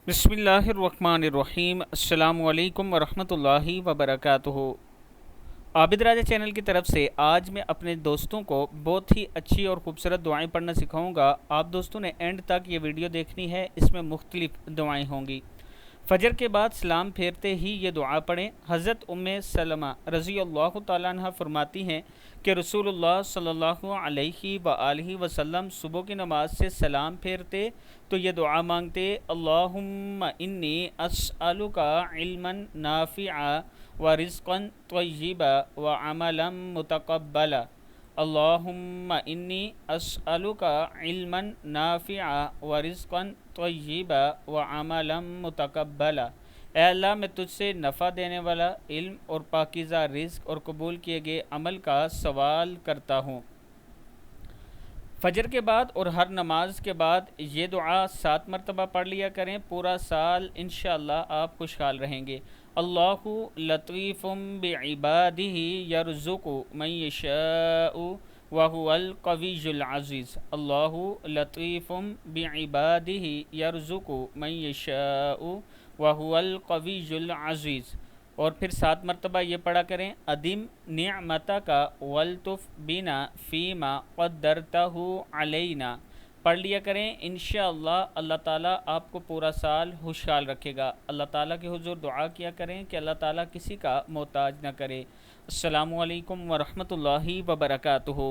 बिस्मिल्लाहिर्रहमानिर्रहीम। अस्सलामु अलैकुम वरहमतुल्लाहि वबरकातुहू। आबिद राजा चैनल की तरफ से आज मैं अपने दोस्तों को बहुत ही अच्छी और ख़ूबसूरत दुआएं पढ़ना सिखाऊंगा। आप दोस्तों ने एंड तक ये वीडियो देखनी है, इसमें मुख्तलिफ दुआएं होंगी। फजर के बाद सलाम फेरते ही ये दुआ पढ़ें। हज़रत उम्मे सलमा रज़ी अल्लाह तआला अन्हा फरमाती हैं कि रसूलुल्लाह सल्लल्लाहु अलैहि व आलिहि वसल्लम सुबह की नमाज से सलाम फेरते तो ये दुआ मांगते, अल्लाहुम्मा इन्नी अस्अलुका इल्मन नाफ़िआ व रिज़्क़न तय्यिबा व अमलन मुतक़ब्बला। अल्लाहुम्मा इन्नी अस्अलुका इल्मन नाफ़िआ व रिज़्क़न तय्यिबा व अमलन मुतक़ब्बला। ऐ अल्लाह, मैं तुझसे नफ़ा देने वाला इल्म और पाकीज़ा रिज़्क़ और कबूल किए गए अमल का सवाल करता हूँ। फजर के बाद और हर नमाज के बाद ये दुआ 7 मरतबा पढ़ लिया करें। पूरा साल इंशाअल्लाह आप खुशहाल रहेंगे। अल्लाहु लतीफ़ुम बिइबादिही यरज़ुक़ु मन यशाउ व हुवल क़वियुल अज़ीज़। अल्लाहु लतीफ़ुम बिइबादिही यरज़ुक़ु मन यशाउ व हुवल क़वियुल अज़ीज़। और फिर 7 मरतबा ये पढ़ा करें, अदिम निअमता का वल्तुफ़ बिना फ़ीमा क़द्दरतहु अलैना। पढ़ लिया करें। इंशाअल्लाह अल्लाह ताला आपको पूरा साल खुशहाल रखेगा। अल्लाह ताला के हुज़ूर दुआ किया करें कि अल्लाह ताला किसी का मोहताज न करे। अस्सलामु अलैकुम वरहमतुल्लाहि वबरकातुहू।